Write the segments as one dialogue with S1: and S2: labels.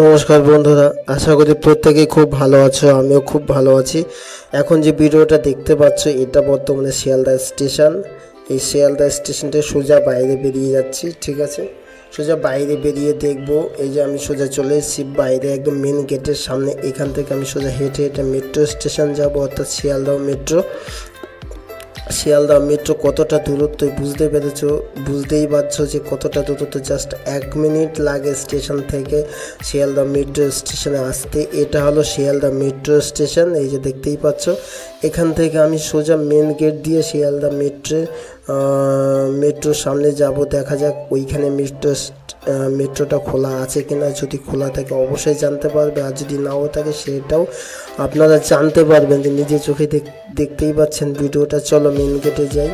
S1: নমস্কার বন্ধুরা, আশা করি প্রত্যেকেই খুব ভালো আছো। আমিও খুব ভালো আছি। এখন যে ভিডিওটা দেখতে পাচ্ছ এটা বর্তমানে শিয়ালদা স্টেশন। এই শিয়ালদা স্টেশন থেকে সোজা বাইরে বেরিয়ে যাচ্ছি, ঠিক আছে। সোজা বাইরে বেরিয়ে দেখব, এই যে আমি সোজা চলে এসেছি বাইরে একদম মেন গেটের সামনে। এখান থেকে আমি সোজা হেঁটে হেঁটে মেট্রো স্টেশন যাব, অর্থাৎ শিয়ালদহ মেট্রো কতটা দূরত্ব বুঝতেই পারছো যে কতটা দূরত্ব। জাস্ট 1 মিনিট লাগে স্টেশন থেকে শিয়ালদহ মেট্রো স্টেশনে আসতে। এটা হলো শিয়ালদহ মেট্রো স্টেশন, এই যে দেখতেই পাচ্ছ। এখান থেকে আমি সোজা মেন গেট দিয়ে শিয়ালদহ মেট্রোর সামনে যাব। দেখা যাক ওইখানে মেট্রোটা খোলা আছে কিনা। যদি খোলা থাকে অবশ্যই জানতে পারবে, আর যদি নাও থাকে সেটাও আপনারা জানতে পারবেন যে নিজে চোখে দেখতেই পাচ্ছেন ভিডিওটা। চলো মেন গেটে যাই।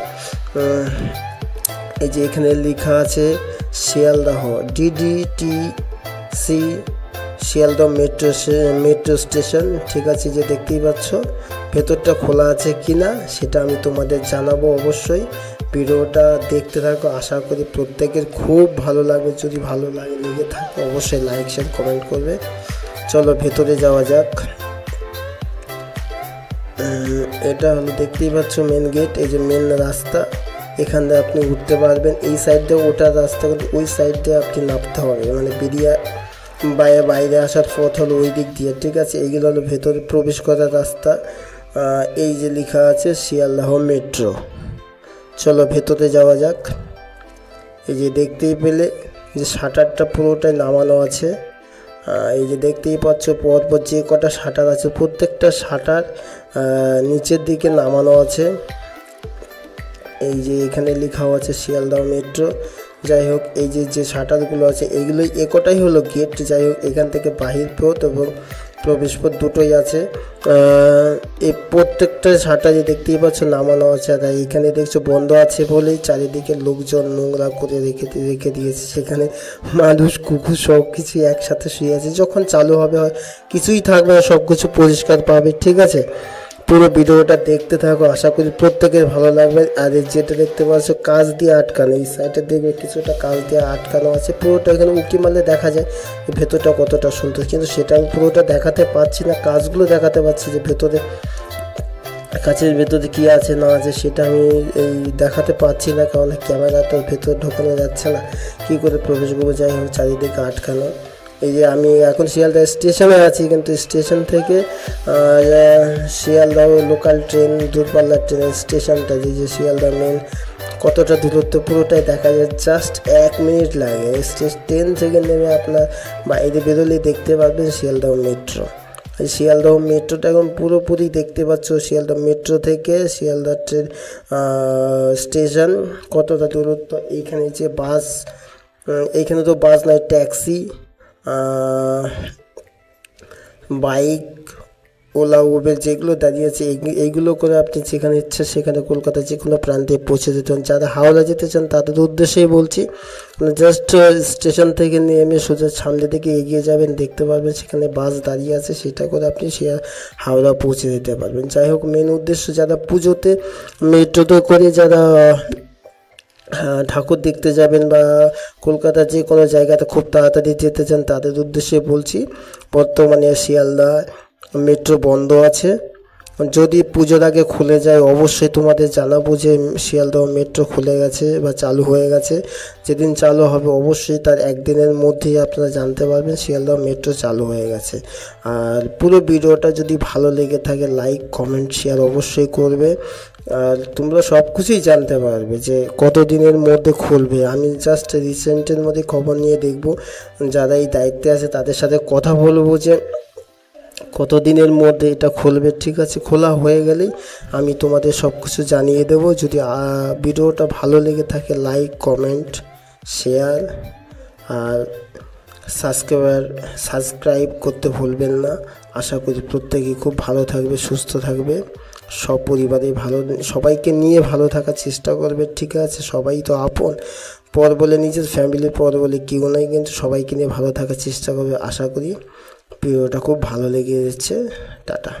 S1: এই যে এখানে লেখা আছে Sealdah DDTC Sealdah metro station, ঠিক আছে। যে দেখতেই পাচ্ছ ভেতরটা খোলা আছে কিনা সেটা আমি তোমাদের জানাবো অবশ্যই। ভিডিওটা দেখতে থাকো, আশা করি প্রত্যেকের খুব ভালো লাগবে। যদি ভালো লেগে থাকে অবশ্যই লাইক শেয়ার কমেন্ট করবে। চলো ভেতরে যাওয়া যাক। এটা হলো দেখতেই পাচ্ছ মেন গেট, এই যে মেন রাস্তা। এখান দিয়ে আপনি উঠতে পারবেন। এই সাইড দিয়ে ওঠার রাস্তা, কিন্তু ওই সাইড দিয়ে আপনি নামতে হবে, মানে বাইরে আসার পথ হলো ওই দিক দিয়ে, ঠিক আছে। এইগুলো হলো ভেতরে প্রবেশ করার রাস্তা। এই যে লেখা আছে শিয়ালদহ মেট্রো। চলো ভেতরে যাওয়া যাক। এই যে দেখতেই পেলে যে শাটারটা পুরোটাই নামানো আছে। এই যে দেখতেই পাচ্ছ পরপর যে কটা শাটার আছে প্রত্যেকটা শাটার নিচের দিকে নামানো আছে। এই যে এখানে লেখাও আছে শিয়ালদহ মেট্রো। যাই হোক, এই যে শাটারগুলো আছে এইগুলোই একটাই হলো গেট। যাই হোক, এখান থেকে বাহির পথ এবং প্রবেশ পথ দুটোই আছে। এই প্রত্যেকটা শাটারে দেখতেই পাচ্ছ নামানো আছে। আর এইখানে দেখছো বন্ধ আছে বলেই চারিদিকে লোকজন নোংরা করে রেখে দিয়েছে। সেখানে মানুষ কুকুর সব কিছু একসাথে শুয়ে আছে। যখন চালু হবে কিছুই থাকবে না, সব কিছু পরিষ্কার পাবে, ঠিক আছে। পুরো ভিডিওটা দেখতে থাকো, আশা করি প্রত্যেকের ভালো লাগবে। আর যেটা দেখতে পাচ্ছ কাঁচ দিয়ে আটকানো, এই সাইডে দেখবে কিছুটা কাঁচ দিয়ে আটকানো আছে। পুরোটা এখানে উঁকি মারলে দেখা যায় ভেতরটা কতটা সুন্দর, কিন্তু সেটা আমি পুরোটা দেখাতে পারছি না। কাজগুলো দেখাতে পারছি যে কাছের ভেতরে কী আছে না আছে সেটা আমি দেখাতে পারছি না, কারণ ক্যামেরা তো ভেতর ঢোকানো যাচ্ছে না। কী করে প্রবেশ করবো? যাই হোক, চারিদিকে আটকানো। এই যে আমি এখন শিয়ালদহ স্টেশনে আছি, কিন্তু স্টেশন থেকে শিয়ালদহ লোকাল ট্রেন, দূরপাল্লার ট্রেনের স্টেশনটা যে শিয়ালদহ মেন কতটা দূরত্ব পুরোটাই দেখা যায়। জাস্ট 1 মিনিট লাগে। ট্রেন থেকে নেমে আপনার বাইরে বেরোলেই দেখতে পারবেন শিয়ালদহ মেট্রো। শিয়ালদহ মেট্রোটা এখন পুরোপুরি দেখতে পাচ্ছ। শিয়ালদহ মেট্রো থেকে শিয়ালদহ ট্রেন স্টেশন কতটা দূরত্ব। এইখানে যে বাস, এইখানে তো বাস নয়, ট্যাক্সি, বাইক, ওলা, উবের যেগুলো দাঁড়িয়ে আছে এইগুলো করে আপনি যেখানে ইচ্ছা সেখানে কলকাতার যে কোনো প্রান্তে পৌঁছে যেতে চান। যারা হাওড়া যেতে চান তাদের উদ্দেশ্যেই বলছি। জাস্ট স্টেশন থেকে নেমে সোজা সামনে দিকে এগিয়ে যাবেন, দেখতে পারবেন সেখানে বাস দাঁড়িয়ে আছে, সেটা করে আপনি হাওড়া পৌঁছে যেতে পারবেন। যাই হোক, মেন উদ্দেশ্য যারা পুজোতে মেট্রোতে করে যারা ঠাকুর দেখতে যাবেন বা কলকাতার যে কোনো জায়গাতে খুব তাড়াতাড়ি যেতে চান তাদের উদ্দেশ্যে বলছি। বর্তমানে শিয়ালদহ মেট্রো বন্ধ আছে। যদি পুজোর আগে খুলে যায় অবশ্যই তোমাদের জানাবো যে শিয়ালদহ মেট্রো খুলে গেছে বা চালু হয়ে গেছে। যেদিন চালু হবে অবশ্যই তার একদিনের মধ্যেই আপনারা জানতে পারবেন শিয়ালদহ মেট্রো চালু হয়ে গেছে। আর পুরো ভিডিওটা যদি ভালো লেগে থাকে লাইক কমেন্ট শেয়ার অবশ্যই করবে। আর তোমরা সব কিছুই জানতে পারবে যে কত দিনের মধ্যে খুলবে। আমি জাস্ট রিসেন্টের মধ্যে খবর নিয়ে দেখব, যারা এই দায়িত্বে আছে তাদের সাথে কথা বলবো যে কত দিনের মধ্যে এটা খুলবে, ঠিক আছে। খোলা হয়ে গেলেই আমি তোমাদের সব কিছু জানিয়ে দেবো। যদি ভিডিওটা ভালো লেগে থাকে লাইক কমেন্ট শেয়ার আর সাবস্ক্রাইব করতে ভুলবেন না। আশা করি প্রত্যেকেই খুব ভালো থাকবে, সুস্থ থাকবে, সব পরিবারে সবাইকে নিয়ে ভালো থাকার চেষ্টা করবে, ঠিক আছে। সবাই তো আপন, পর বলে নিজের ফ্যামিলির পর বলে কেউ নাই, কিন্তু সবাইকে নিয়ে ভালো থাকার চেষ্টা করবে। আশা করি ভিডিওটা খুব ভালো লেগে যাচ্ছে। টাটা।